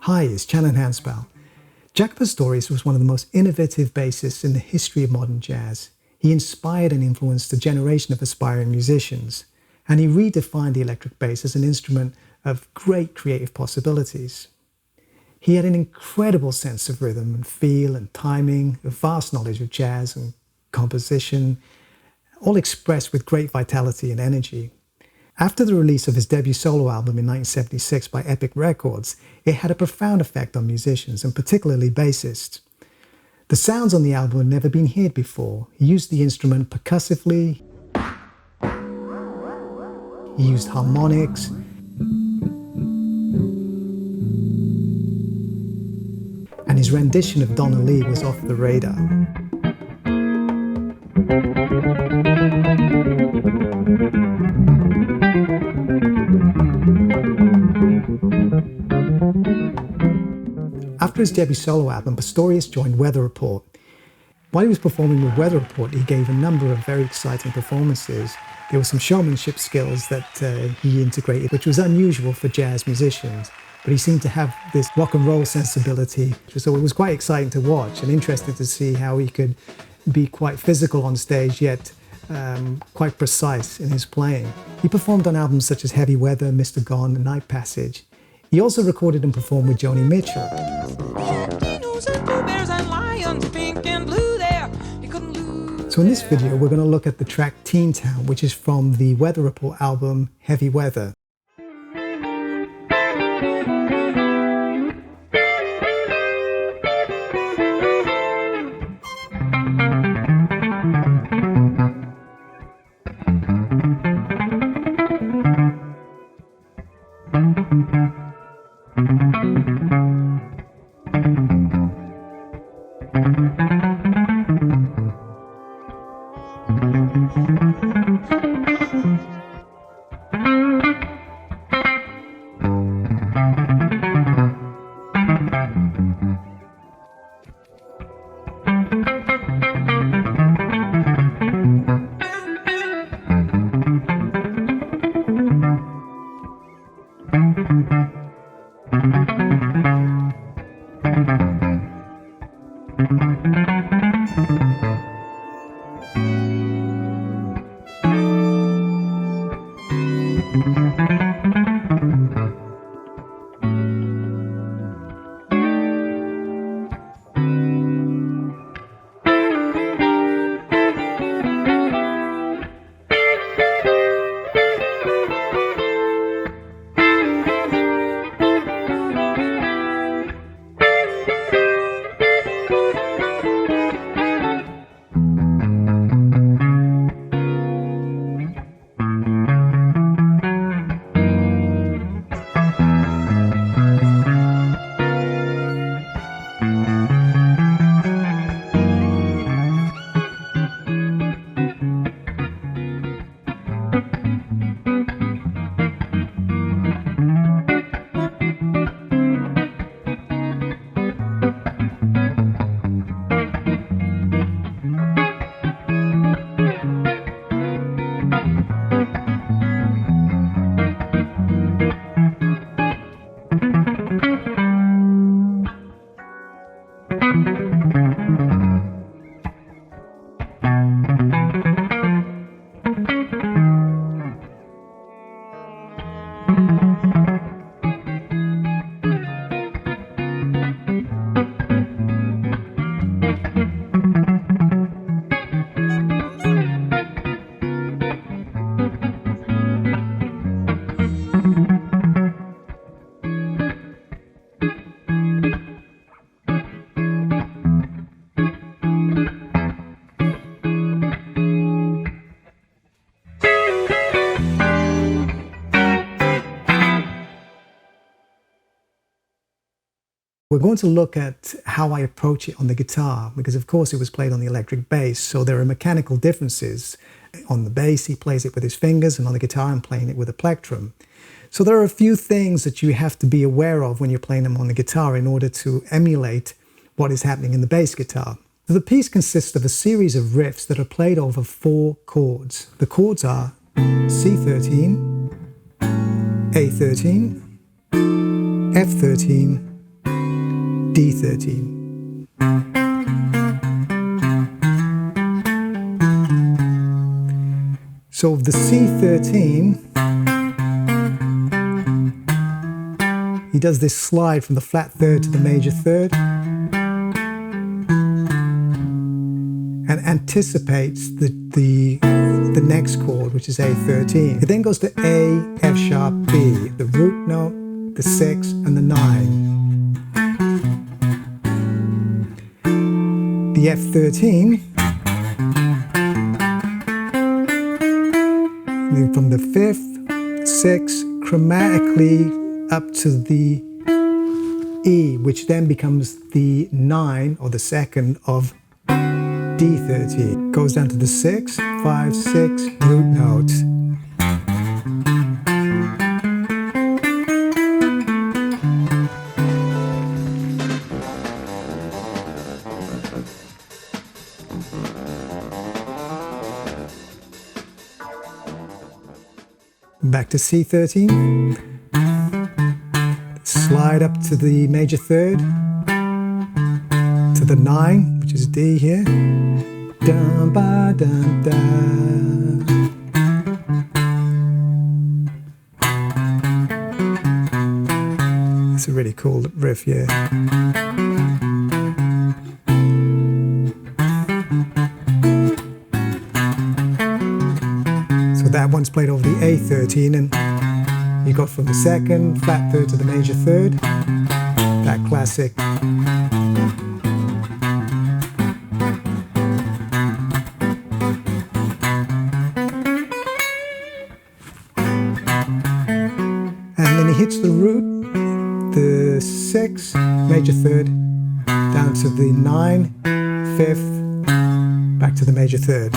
Hi, it's Shannon Hansbell. Jaco Pastorius was one of the most innovative bassists in the history of modern jazz. He inspired and influenced a generation of aspiring musicians, and he redefined the electric bass as an instrument of great creative possibilities. He had an incredible sense of rhythm and feel and timing, a vast knowledge of jazz and composition, all expressed with great vitality and energy. After the release of his debut solo album in 1976 by Epic Records, it had a profound effect on musicians, and particularly bassists. The sounds on the album had never been heard before. He used the instrument percussively, he used harmonics, and his rendition of Donna Lee was off the radar. After his debut solo album, Pastorius joined Weather Report. While he was performing with Weather Report, he gave a number of very exciting performances. There were some showmanship skills that he integrated, which was unusual for jazz musicians. But he seemed to have this rock and roll sensibility. So it was quite exciting to watch and interesting to see how he could be quite physical on stage, yet quite precise in his playing. He performed on albums such as Heavy Weather, Mr. Gone, and Night Passage. He also recorded and performed with Joni Mitchell. So in this video, we're going to look at the track Teen Town, which is from the Weather Report album Heavy Weather. We're going to look at how I approach it on the guitar, because of course it was played on the electric bass, so there are mechanical differences. On the bass, he plays it with his fingers, and on the guitar, I'm playing it with a plectrum. So there are a few things that you have to be aware of when you're playing them on the guitar in order to emulate what is happening in the bass guitar. So the piece consists of a series of riffs that are played over 4 chords. The chords are C13, A13, F13, D13. So the C13, he does this slide from the flat third to the major third and anticipates the next chord, which is A13. It then goes to A, F sharp, B, the root note, the 6, and the 9. The F13, then from the 5th, 6th, chromatically up to the E, which then becomes the 9 or the 2nd of D13. Goes down to the 6, 5, 6, root note. Back to C13. Slide up to the major third, to the 9, which is D here. Dun, ba, dun, da. It's a really cool riff, yeah. So that one's played over the A13, and you got from the 2nd flat third to the major third, that classic. And then he hits the root, the 6, major third, down to the 9, 5th, back to the major third.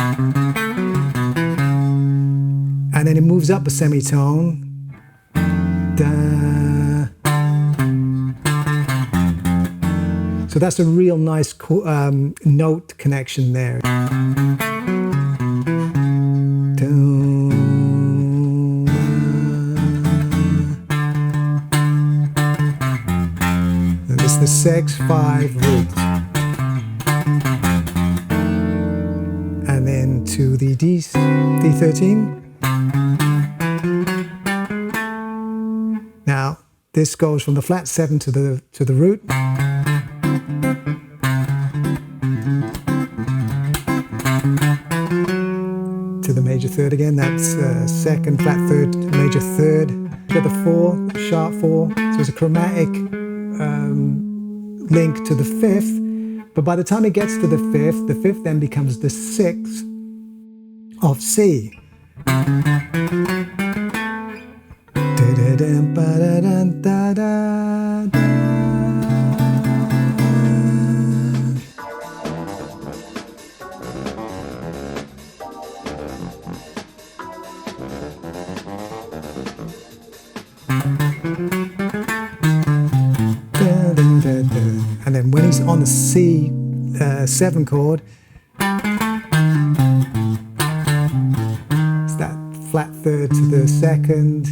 And then it moves up a semitone. Da. So that's a real nice note connection there. And this is the 6, 5 root. And then to the D13. Now, this goes from the flat 7 to the root. To the major third again. That's 2nd flat third to the major third. Get the 4, sharp 4. So it's a chromatic link to the 5th. But by the time it gets to the 5th then becomes the 6th of C. And then when he's on the C7 chord, it's that flat third to the 2nd,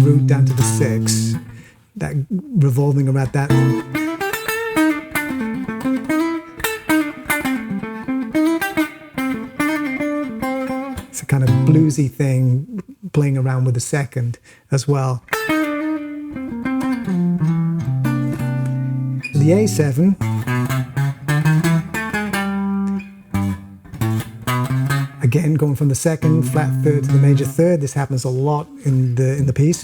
root down to the 6, that revolving around that. It's a kind of bluesy thing, playing around with the 2nd as well. The A7, again going from the 2nd flat third to the major third. This happens a lot in the piece.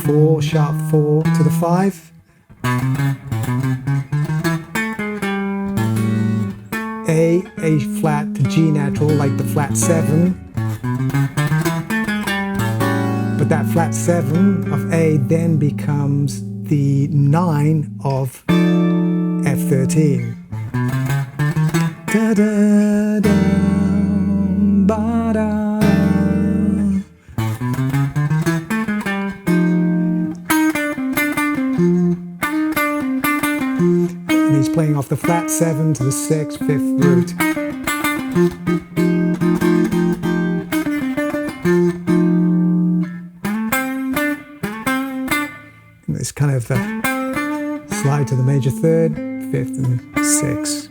4, sharp 4 to the 5. A flat to G natural, like the flat 7. But that flat 7 of A then becomes the 9 of F13. Da, da, da, ba, da. And he's playing off the flat 7 to the 6th, 5th root. It's kind of slide to the major third, fifth and sixth.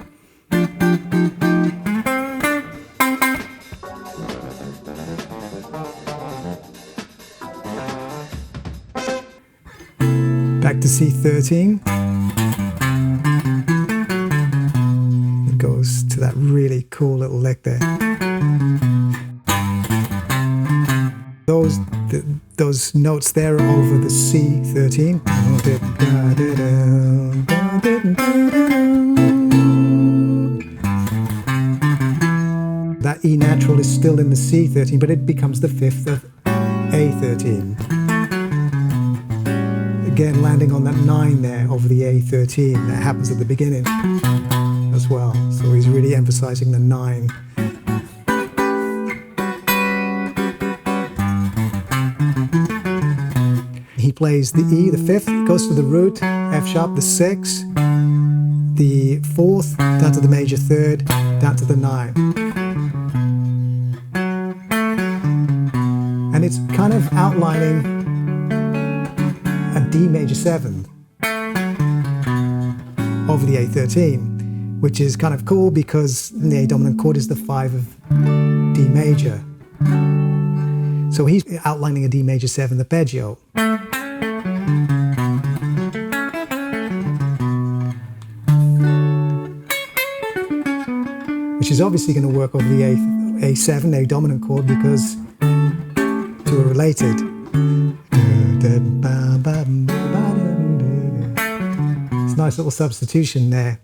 Back to C13. It goes to that really cool little lick there. Those notes there are over the C13. That E natural is still in the C13, but it becomes the fifth of A13. Again, landing on that 9 there over the A13. That happens at the beginning as well. So he's really emphasizing the 9. He plays the E, the 5th, goes to the root, F sharp, the 6th, the 4th, down to the major 3rd, down to the 9. And it's kind of outlining a D major 7th over the A13, which is kind of cool because the A dominant chord is the 5 of D major. So he's outlining a D major 7th arpeggio. Which is obviously going to work over the A7, A dominant chord, because two are related. It's a nice little substitution there.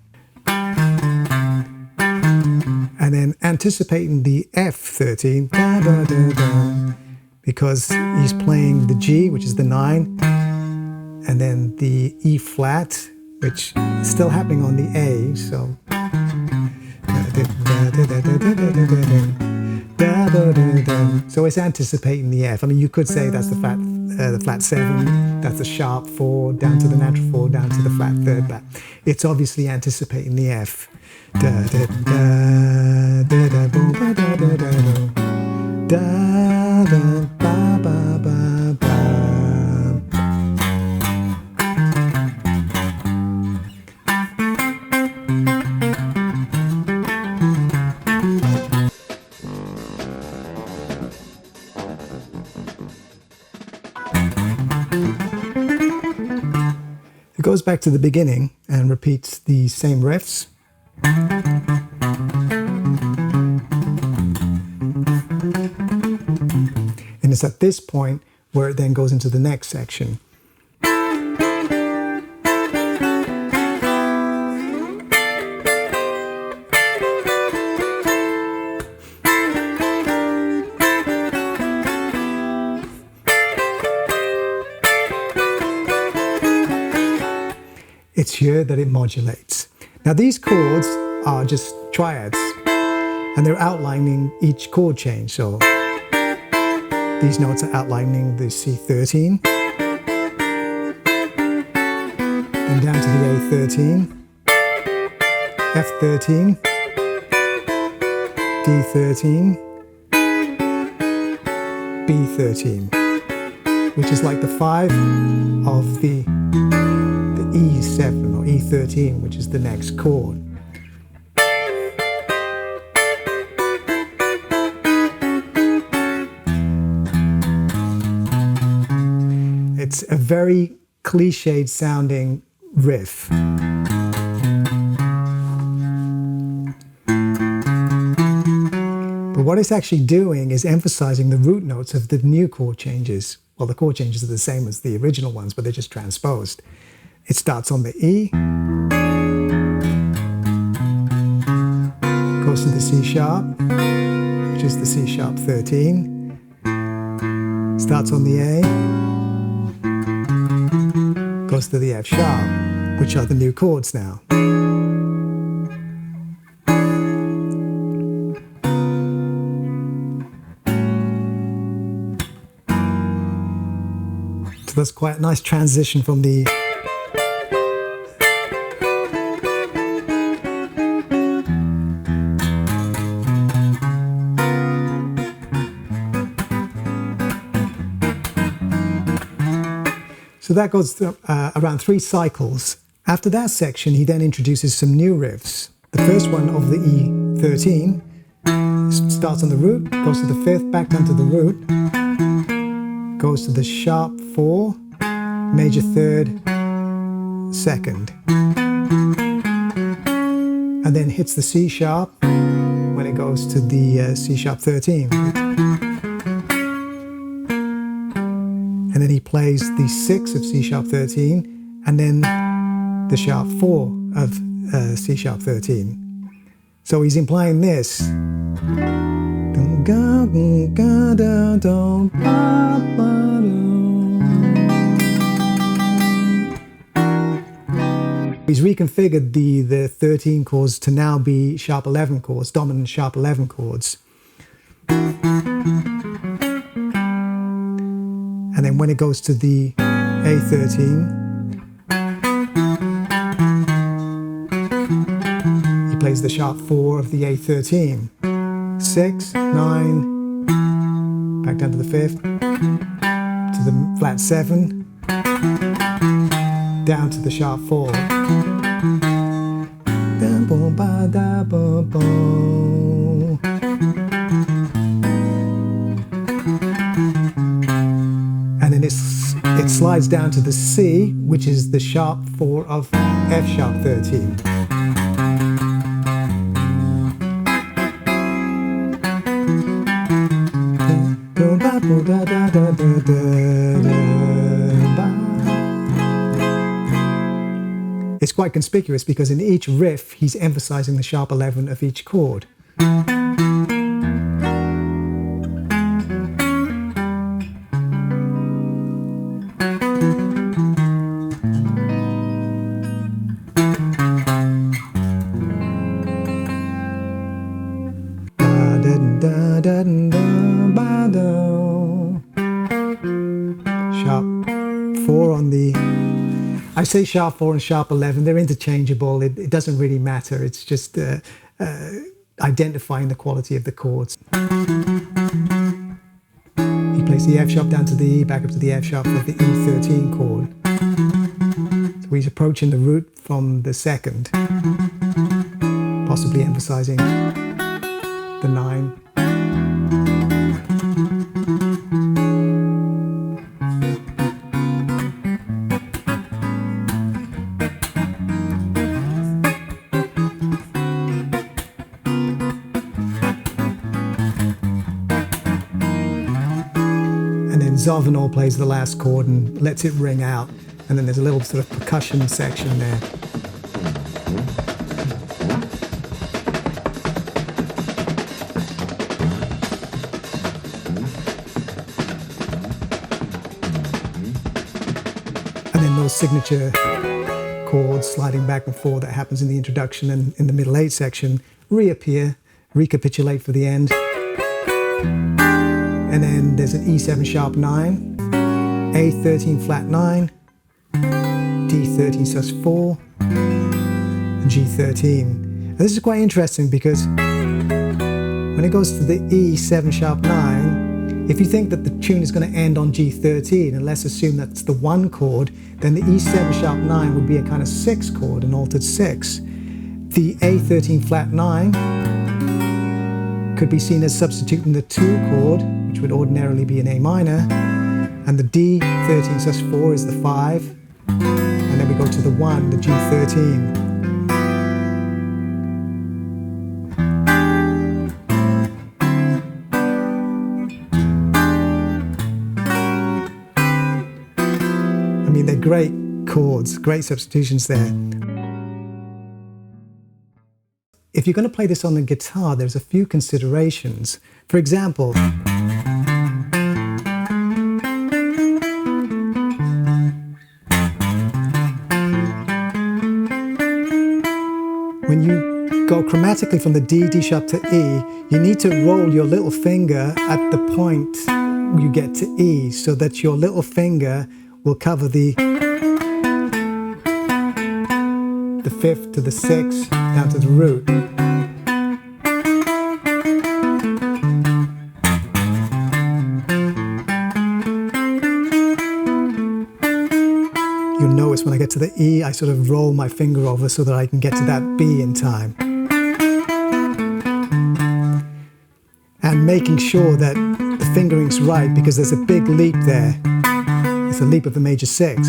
And then anticipating the F13, because he's playing the G, which is the 9, and then the E flat, which is still happening on the A, so. So it's anticipating the F. I mean, you could say that's the flat 7, that's the sharp 4, down to the natural 4, down to the flat 3rd, but it's obviously anticipating the F. It goes back to the beginning and repeats the same riffs. And it's at this point where it then goes into the next section. It's here that it modulates. Now these chords are just triads and they're outlining each chord change. So these notes are outlining the C13, then down to the A13, F13, D13, B13, which is like the 5 of the E7 or E13, which is the next chord. It's a very cliched sounding riff. But what it's actually doing is emphasizing the root notes of the new chord changes. Well, the chord changes are the same as the original ones, but they're just transposed. It starts on the E, goes to the C sharp, which is the C sharp 13, starts on the A, goes to the F sharp, which are the new chords now. So that's quite a nice transition from the So that goes through, around 3 cycles. After that section, he then introduces some new riffs. The first one of the E13 starts on the root, goes to the 5th, back down to the root, goes to the sharp 4, major 3rd, 2nd, and then hits the C sharp when it goes to the C sharp 13. And then he plays the 6 of C sharp 13, and then the sharp 4 of C sharp 13. So he's implying this. He's reconfigured the 13 chords to now be sharp 11 chords, dominant sharp 11 chords. And then when it goes to the A13, he plays the sharp 4 of the A13. 6, 9, back down to the 5th, to the flat 7, down to the sharp 4. And then it slides down to the C, which is the sharp 4 of F sharp 13. It's quite conspicuous because in each riff he's emphasizing the sharp 11 of each chord. Sharp 4 on the, I say sharp 4 and sharp 11, they're interchangeable, it doesn't really matter, it's just identifying the quality of the chords. He plays the F sharp down to the E, back up to the F sharp with the E13 chord. So he's approaching the root from the 2nd, possibly emphasizing the 9. Zovenor plays the last chord and lets it ring out, and then there's a little sort of percussion section there. And then those signature chords sliding back and forth that happens in the introduction and in the middle 8 section reappear, recapitulate for the end. And then there's an E7 sharp 9, A13 flat 9, D13 sus 4, and G13. And this is quite interesting because when it goes to the E7 sharp 9, if you think that the tune is going to end on G13, and let's assume that's the 1 chord, then the E7 sharp 9 would be a kind of 6 chord, an altered 6. The A13 flat 9 could be seen as substituting the 2 chord, which would ordinarily be an A minor, and the D13 sus 4 is the 5, and then we go to the 1, the G13. I mean, they're great chords, great substitutions there. If you're going to play this on the guitar, there's a few considerations. For example, when you go chromatically from the D, D sharp to E, you need to roll your little finger at the point you get to E so that your little finger will cover the 5th to the 6th down to the root. notice when I get to the E, I sort of roll my finger over so that I can get to that B in time. And making sure that the fingering's right, because there's a big leap there. It's a leap of the major 6.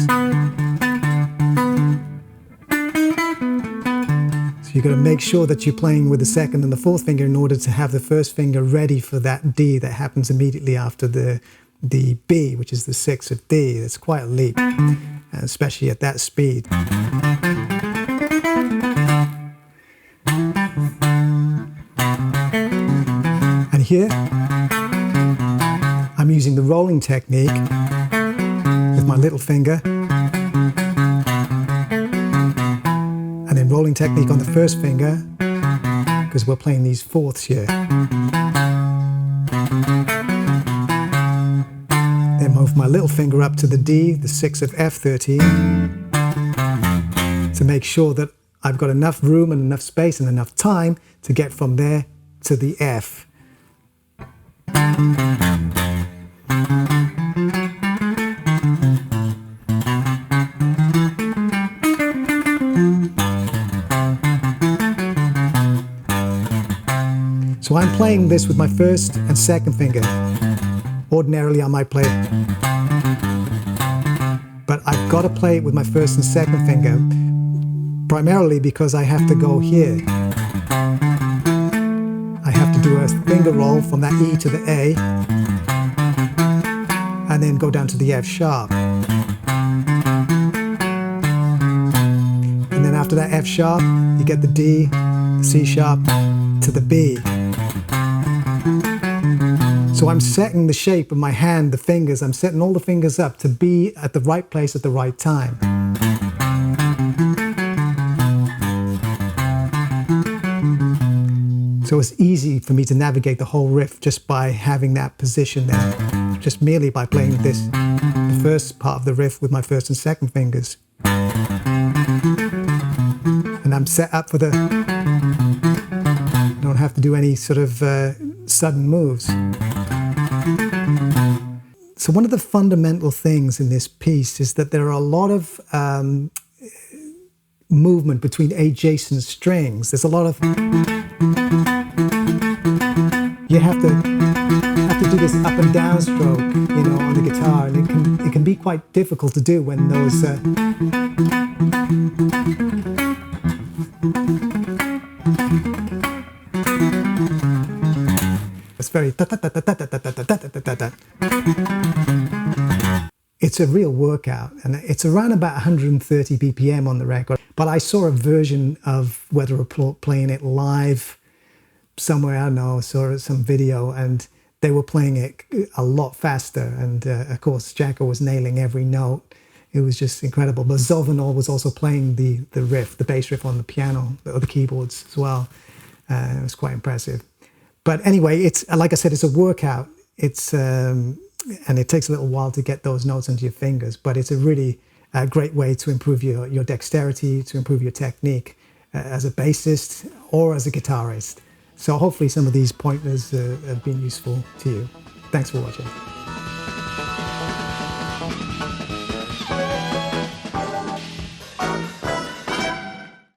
So you've got to make sure that you're playing with the 2nd and the 4th finger in order to have the 1st finger ready for that D that happens immediately after the B, which is the 6th of D. It's quite a leap, especially at that speed. And here, I'm using the rolling technique with my little finger, and then rolling technique on the 1st finger, because we're playing these 4ths here. Then move my little finger up to the D, the 6th of F13, to make sure that I've got enough room and enough space and enough time to get from there to the F. So I'm playing this with my 1st and 2nd finger. Ordinarily I might play it, but I've got to play it with my 1st and 2nd finger, primarily because I have to go here. I have to do a finger roll from that E to the A, and then go down to the F sharp. And then after that F sharp, you get the D, the C sharp, to the B. So I'm setting the shape of my hand, the fingers, I'm setting all the fingers up to be at the right place at the right time. So it's easy for me to navigate the whole riff just by having that position there, just merely by playing this, the first part of the riff with my 1st and 2nd fingers. And I'm set up for the, I don't have to do any sort of sudden moves. So one of the fundamental things in this piece is that there are a lot of movement between adjacent strings. There's a lot of, you have to do this up and down stroke, you know, on the guitar, and it can be quite difficult to do when those it's very it's a real workout, and it's around about 130 BPM on the record. But I saw a version of Weather Report playing it live somewhere, I don't know, saw some video, and they were playing it a lot faster. And of course, Jaco was nailing every note. It was just incredible. But Zolvanol was also playing the riff, the bass riff on the piano, or the keyboards as well. It was quite impressive. But anyway, it's, like I said, it's a workout. It's and it takes a little while to get those notes into your fingers, but it's a really great way to improve your dexterity, to improve your technique as a bassist or as a guitarist. So hopefully some of these pointers have been useful to you. Thanks for watching.